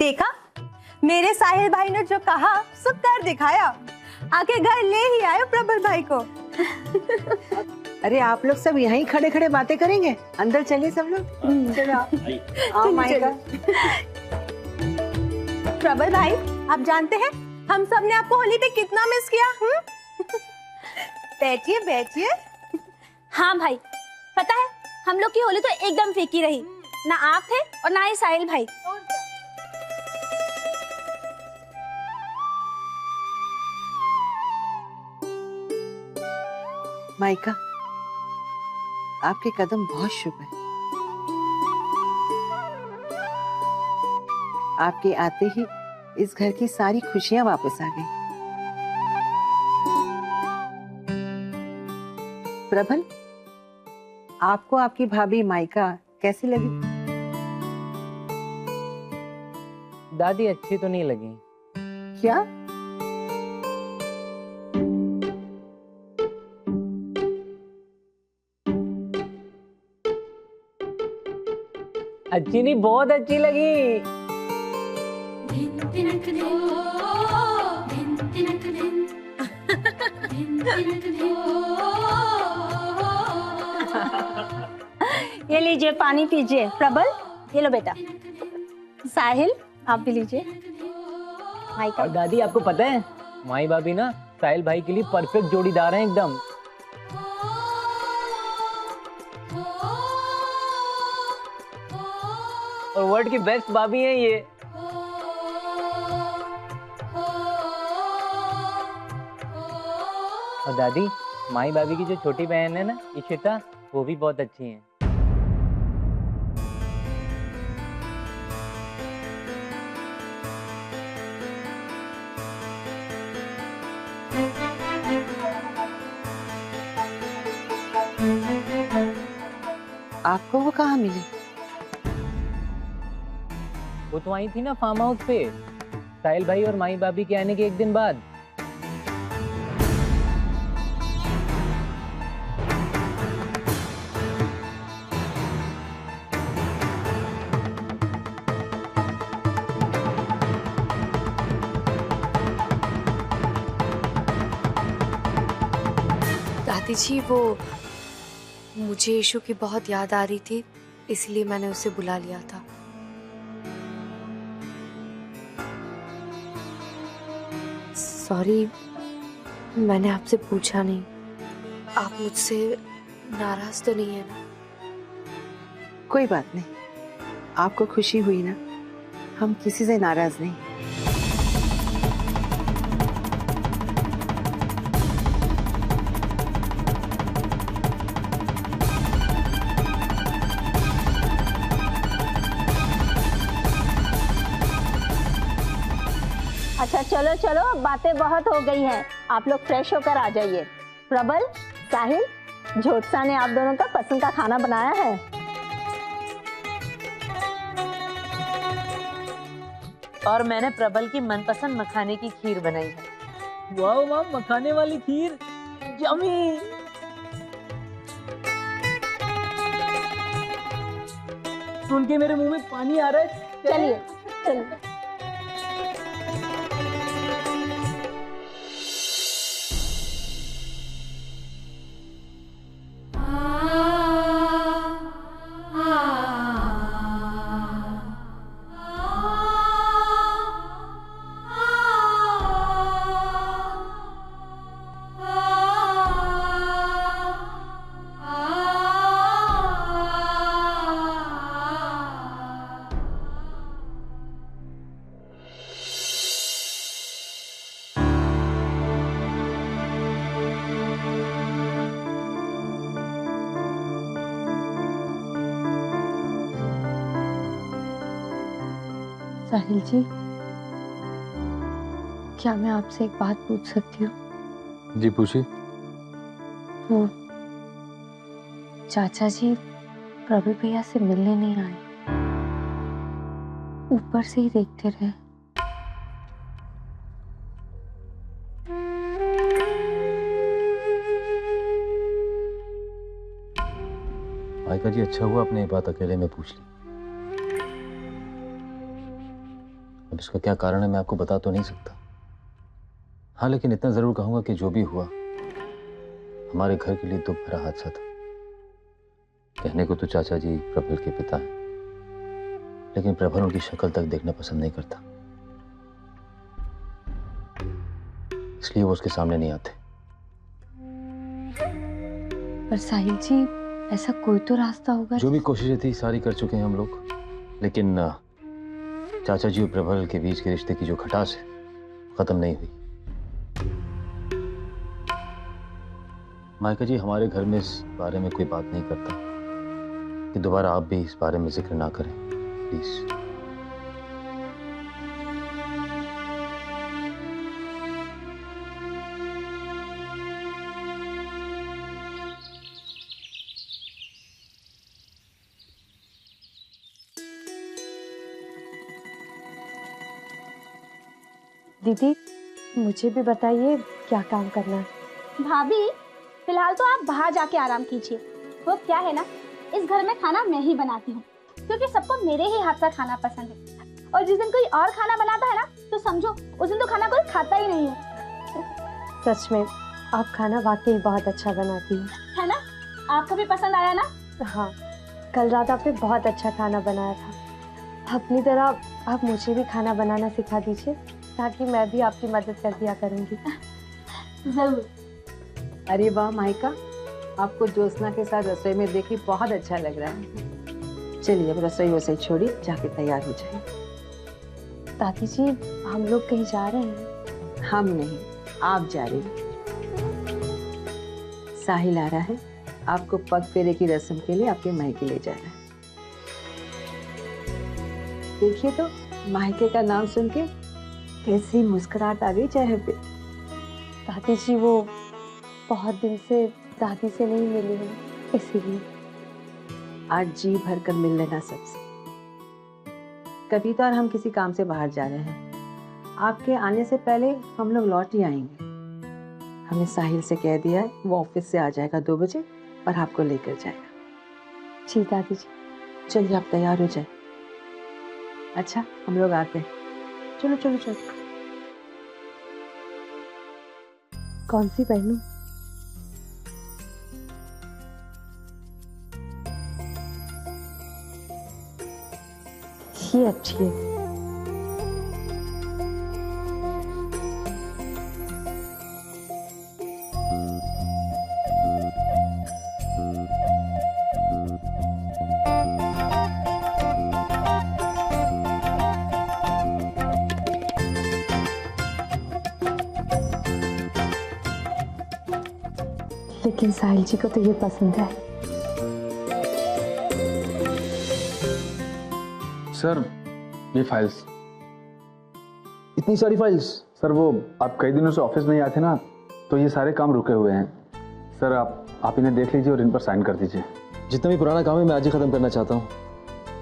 देखा, मेरे साहिल भाई ने जो कहा सब कर दिखाया। आके घर ले ही आए प्रबल भाई को। अरे आप लोग सब यहीं खड़े खड़े बातें करेंगे, अंदर चलिए सब लोग। चलो आओ माइका। प्रबल भाई, आप जानते हैं हम सब ने आपको होली पे कितना मिस किया। बैठिए बैठिए। हाँ भाई, पता है हम लोग की होली तो एकदम फीकी रही, ना आप थे और ना ही साहिल भाई। माइका, आपके कदम बहुत शुभ है। आपके आते ही इस घर की सारी खुशियां वापस आ गई। प्रबल, आपको आपकी भाभी माइका कैसी लगी? दादी अच्छी तो नहीं लगी। क्या? अच्छी नहीं, बहुत अच्छी लगी। ये लीजिए पानी पीजिए। प्रबल, ये लो बेटा। साहिल, आप भी लीजिए। माइका। और दादी आपको पता है, माई भाभी ना साहिल भाई के लिए परफेक्ट जोड़ीदार हैं एकदम। और वर्ल्ड की बेस्ट भाभी हैं ये। और दादी, माई भाभी की जो छोटी बहन है ना इशिता, वो भी बहुत अच्छी हैं। आपको वो कहाँ मिली? वो तो आई थी ना फार्म हाउस पे, साहिल भाई और माई भाभी के आने के एक दिन बाद। दादी जी, वो मुझे ईशु की बहुत याद आ रही थी, इसलिए मैंने उसे बुला लिया था। सॉरी, मैंने आपसे पूछा नहीं। आप मुझसे नाराज तो नहीं है ना? कोई बात नहीं, आपको खुशी हुई ना, हम किसी से नाराज नहीं। अच्छा चलो चलो, बातें बहुत हो गई हैं, आप लोग फ्रेश होकर आ जाइए। प्रबल, साहिल, ज्योत्सा ने आप दोनों का पसंद का खाना बनाया है। और मैंने प्रबल की मनपसंद मखाने की खीर बनाई है। वाह वाह, मखाने वाली खीर, यम्मी। सुन के मेरे मुंह में पानी आ रहा है। चलिए चलिए। साहिल जी, क्या मैं आपसे एक बात पूछ सकती हूँ? जी पूछिए। वो चाचा जी प्रबल भैया से मिलने नहीं आए, ऊपर से ही देखते रहे। माइका जी, अच्छा हुआ आपने ये बात अकेले में पूछ ली। इसका क्या कारण है मैं आपको बता तो नहीं सकता। हाँ, लेकिन इतना जरूर कहूंगा कि जो भी हुआ हमारे घर के लिए दुख भरा हादसा था। कहने को तो चाचा जी प्रबल के पिता हैं, लेकिन प्रबल उनकी शक्ल तक देखना पसंद नहीं करता, इसलिए वो उसके सामने नहीं आते। पर साहिल जी, ऐसा कोई तो रास्ता होगा। जो भी कोशिशें थी सारी कर चुके हैं हम लोग, लेकिन चाचा जी और प्रबल के बीच के रिश्ते की जो खटास है खत्म नहीं हुई। माइका जी, हमारे घर में इस बारे में कोई बात नहीं करता कि दोबारा आप भी इस बारे में जिक्र ना करें प्लीज। दीदी, मुझे भी बताइए क्या काम करना है। भाभी, फिलहाल तो आप बाहर जाके आराम कीजिए। वो क्या है ना, इस घर में खाना मैं ही बनाती हूँ, क्योंकि सबको मेरे ही हाथ का खाना पसंद है। और जिस दिन कोई और खाना बनाता है ना, तो समझो उस दिन तो खाना कोई खाता ही नहीं है। सच में आप खाना वाकई बहुत अच्छा बनाती हैं। है ना? आपको भी पसंद आया ना? हाँ, कल रात आपने बहुत अच्छा खाना बनाया था। अपनी तरह आप मुझे भी खाना बनाना सिखा दीजिए, ताकि मैं भी आपकी मदद कर दिया करूँगी। जरूर। अरे वाह माइका, आपको ज्योत्सना के साथ रसोई में देखी बहुत अच्छा लग रहा है। चलिए अब रसोई वसोई छोड़ी, जाके तैयार हो जाए। दादी जी, हम लोग कहीं जा रहे हैं? हम नहीं, आप जा रही हैं। साहिल आ रहा है, आपको पग फेरे की रस्म के लिए आपके मायके ले जा रहा है। देखिए तो मायके का नाम सुन के कैसी मुस्कुराहट आ गई चेहरे पे। दादी जी, वो बहुत दिन से दादी से नहीं मिली हूँ, इसीलिए। आज जी भर कर मिल लेना सबसे। कविता और हम किसी काम से बाहर जा रहे हैं। आपके आने से पहले हम लोग लौट ही आएंगे। हमने साहिल से कह दिया है, वो ऑफिस से आ जाएगा 2 बजे और आपको लेकर जाएगा। जी दादी जी। चलिए आप तैयार हो जाए। अच्छा, हम लोग आते हैं। चलो चलो चलो। कौन सी पहनूं? ये अच्छी है। लेकिन साहिल जी को तो ये पसंद है। सर, ये फाइल्स। इतनी सारी फाइल्स? सर, वो आप कई दिनों से ऑफिस नहीं आए थे ना, तो ये सारे काम रुके हुए हैं। सर, आप इन्हें देख लीजिए और इन पर साइन कर दीजिए। जितना भी पुराना काम है मैं आज ही खत्म करना चाहता हूँ,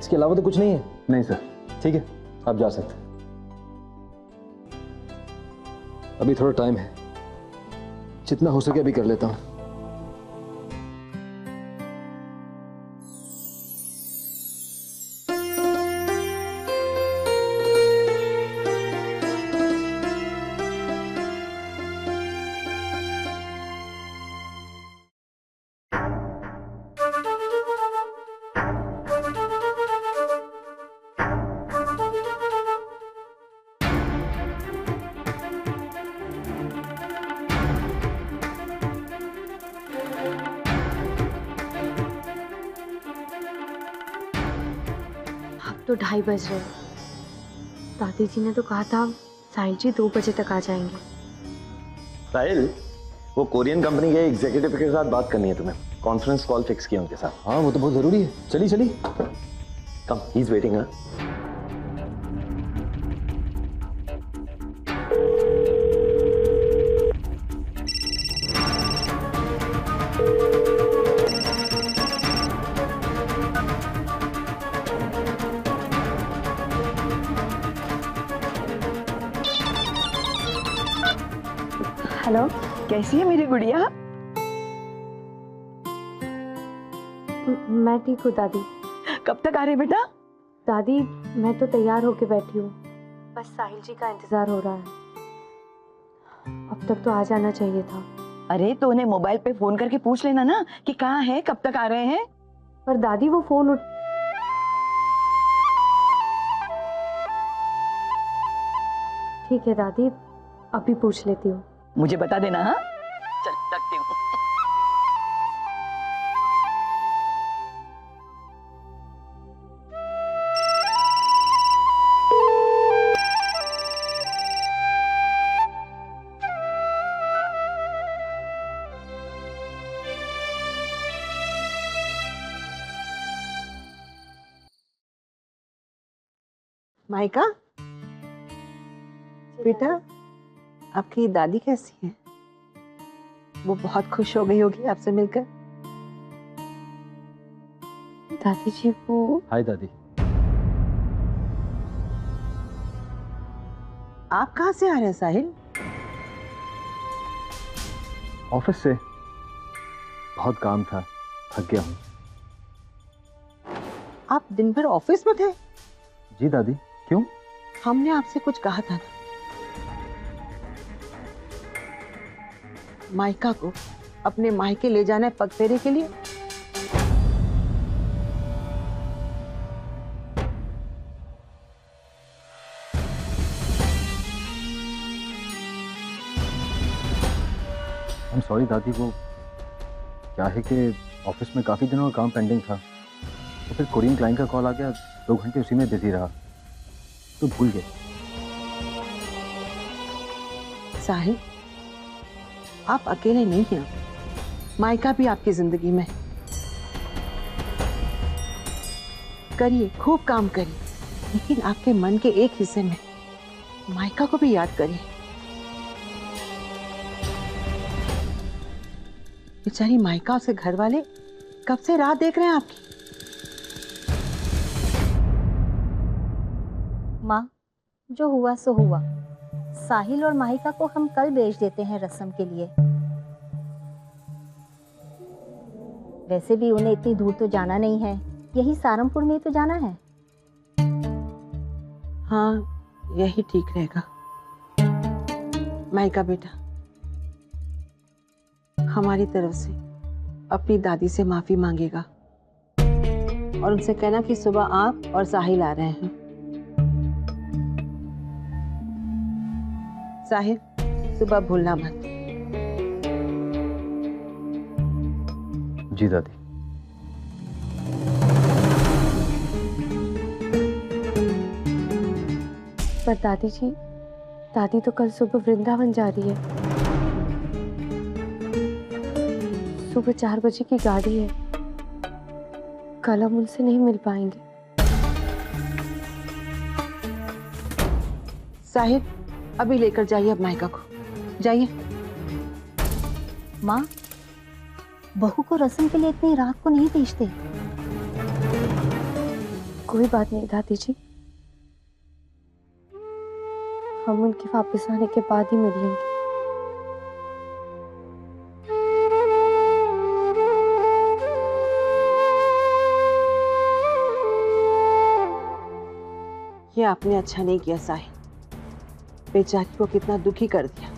इसके अलावा तो कुछ नहीं है। नहीं सर। ठीक है, आप जा सकते हैं। अभी थोड़ा टाइम है, जितना हो सके अभी कर लेता हूँ। तो 2:30 बज रहे हैं। दादी जी ने तो कहा था साहिल जी 2 बजे तक आ जाएंगे। साहिल, वो कोरियन कंपनी के एग्जीक्यूटिव के साथ बात करनी है तुम्हें। कॉन्फ्रेंस कॉल फिक्स किया उनके साथ। हाँ, वो तो बहुत जरूरी है। चलिए चलिए। कम, ही इज वेटिंग। हेलो, कैसी है मेरी गुड़िया? मैं ठीक हूँ दादी। कब तक आ रहे बेटा? दादी, मैं तो तैयार होके बैठी हूँ। बस साहिल जी का इंतजार हो रहा है। अब तक तो आ जाना चाहिए था। अरे तो उन्हें मोबाइल पे फोन करके पूछ लेना ना कि कहाँ है, कब तक आ रहे हैं। पर दादी वो फोन ठीक है दादी, अभी पूछ लेती हूँ। मुझे बता देना। हाँ चल रखती हूँ। माइका बेटा, आपकी दादी कैसी है? वो बहुत खुश हो गई होगी आपसे मिलकर। दादी जी वो हाय दादी। आप कहाँ से आ रहे हैं साहिल? ऑफिस से। बहुत काम था, थक गया हूँ। आप दिन भर ऑफिस में थे? जी दादी, क्यों? हमने आपसे कुछ कहा था ना, माइका को अपने मायके ले जाना है पगफेरे के लिए। I'm sorry दादी, वो क्या है कि ऑफिस में काफी दिनों का काम पेंडिंग था, तो फिर कोरियन क्लाइंट का कॉल आ गया, 2 घंटे उसी में बिजी रहा तो भूल गए। साहिल, आप अकेले नहीं हैं, माइका भी आपकी जिंदगी में। करिए, खूब काम करिए, लेकिन आपके मन के एक हिस्से में माइका को भी याद करिए। बेचारी माइका, उसे घर वाले कब से राह देख रहे हैं आपकी। माँ, जो हुआ सो हुआ। साहिल और माहिका को हम कल भेज देते हैं रस्म के लिए। वैसे भी उन्हें इतनी दूर तो जाना नहीं है, यही सहारनपुर में तो जाना है। हाँ, यही ठीक रहेगा। माइका बेटा, हमारी तरफ से अपनी दादी से माफी मांगेगा और उनसे कहना कि सुबह आप और साहिल आ रहे हैं। साहिल, सुबह भूलना मत। जी दादी। पर दादी जी, दादी तो कल सुबह वृंदावन जा रही है। सुबह 4 बजे की गाड़ी है, कल हम उनसे नहीं मिल पाएंगे। साहिल, अभी लेकर जाइए अब माइका को, जाइए। माँ, बहू को रस्म के लिए इतनी रात को नहीं भेजते। कोई बात नहीं दादी जी, हम उनके वापस आने के बाद ही मिल लेंगे। ये आपने अच्छा नहीं किया साहिल, बेचारी को कितना दुखी कर दिया।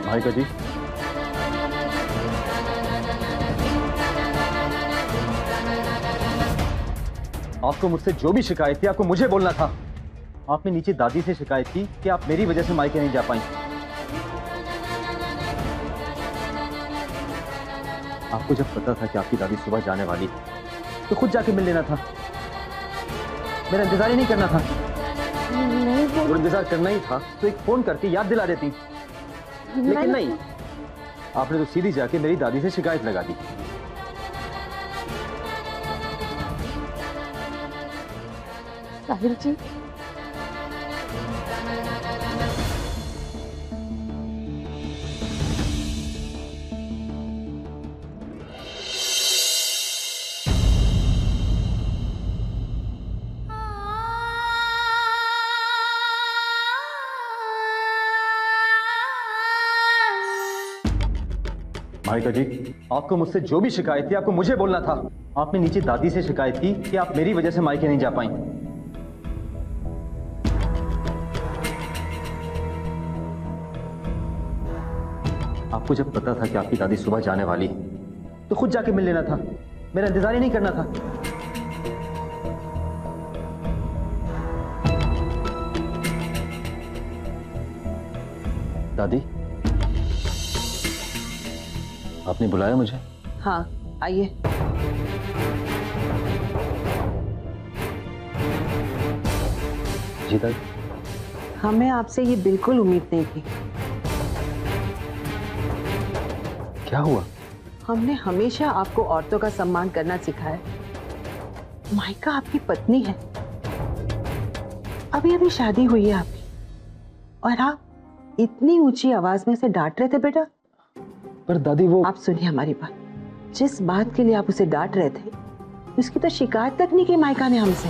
माइका जी, आपको मुझसे जो भी शिकायत थी आपको मुझे बोलना था। आपने नीचे दादी से शिकायत की कि आप मेरी वजह से मायके नहीं जा पाई। आपको जब पता था कि आपकी दादी सुबह जाने वाली तो खुद जाके मिल लेना था, मेरा इंतजार ही नहीं करना था। नहीं, वो इंतजार करना ही था तो एक फोन करके याद दिला देती, लेकिन नहीं, आपने तो सीधी जाके मेरी दादी से शिकायत लगा दी। साहिल जी, माइका जी, आपको मुझसे जो भी शिकायत थी आपको मुझे बोलना था। आपने नीचे दादी से शिकायत की कि आप मेरी वजह से मायके नहीं जा पाई। आपको जब पता था कि आपकी दादी सुबह जाने वाली तो खुद जाके मिल लेना था, मेरा इंतजार ही नहीं करना था। दादी, आपने बुलाया मुझे? हाँ, आइए। जी दादी। हमें आपसे ये बिल्कुल उम्मीद नहीं थी। क्या हुआ? हमने हमेशा आपको औरतों का सम्मान करना सिखाया। माइका आपकी पत्नी है, अभी अभी शादी हुई है आपकी, और आप इतनी ऊंची आवाज में उसे डांट रहे थे बेटा। पर दादी वो... आप सुनिए हमारी बात, जिस बात के लिए आप उसे डांट रहे थे उसकी तो शिकायत तक नहीं की माइका ने हमसे।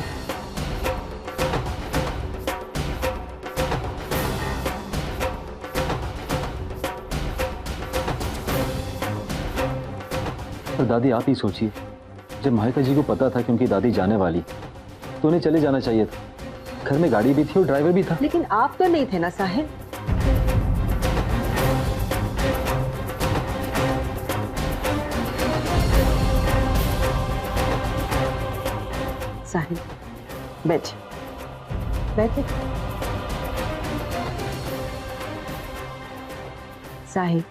तो दादी आप ही सोचिए, जब माहिका जी को पता था कि उनकी दादी जाने वाली तो उन्हें चले जाना चाहिए था। घर में गाड़ी भी थी और ड्राइवर भी था। लेकिन आप तो नहीं थे ना साहिल। साहिल बैठ, बैठे। साहिल,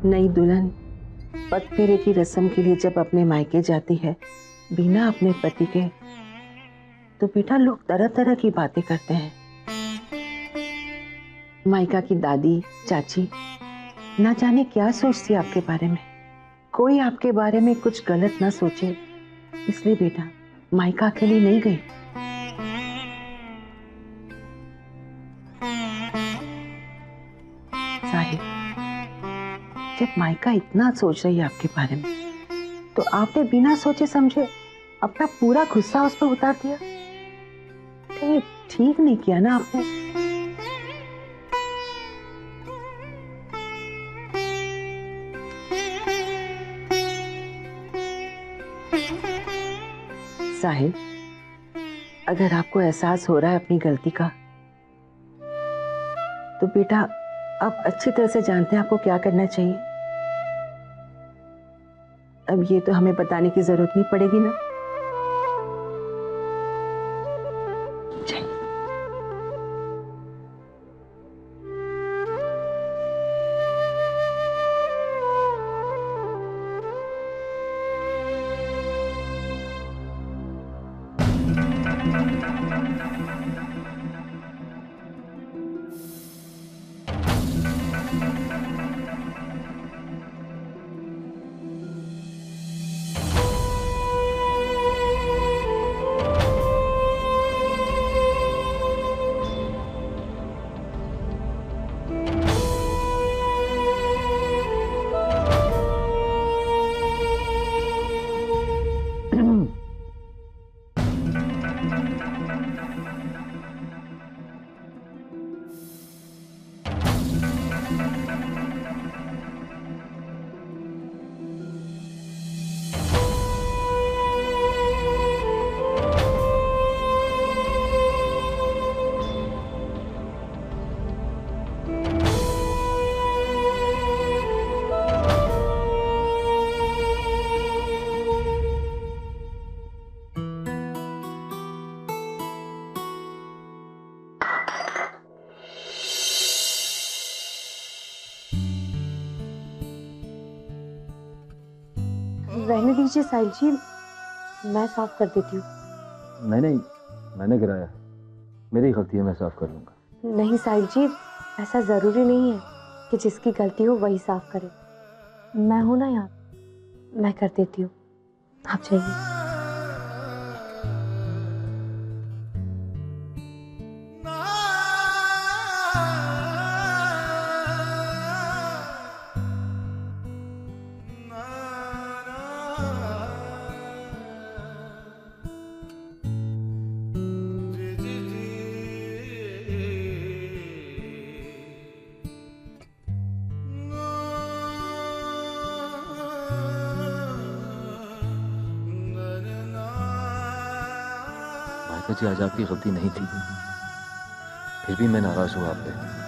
नई दुल्हन पग फेरे की रस्म के लिए जब अपने मायके जाती है बिना अपने पति के, तो बेटा लोग तरह तरह की बातें करते हैं। मायका की दादी चाची ना जाने क्या सोचती है आपके बारे में। कोई आपके बारे में कुछ गलत ना सोचे, इसलिए बेटा मायका अकेली नहीं गई। साहिल, जब मायका इतना सोच रही है आपके बारे में, तो आपने बिना सोचे समझे अपना पूरा गुस्सा उस पर उतार दिया। कहीं ठीक नहीं किया ना आपने। साहिल, अगर आपको एहसास हो रहा है अपनी गलती का, तो बेटा आप अच्छी तरह से जानते हैं आपको क्या करना चाहिए। अब ये तो हमें बताने की जरूरत नहीं पड़ेगी ना। रहने दीजिए साहिल जी, मैं साफ कर देती हूँ। नहीं नहीं, मैंने गिराया, मेरी गलती है, मैं साफ कर लूंगा। नहीं साहिल जी, ऐसा जरूरी नहीं है कि जिसकी गलती हो वही साफ करे। मैं हूं ना यहाँ, मैं कर देती हूँ, आप जाइए। चाचा जी आज आपकी गलती नहीं थी, फिर भी मैं नाराज हुआ आप पे।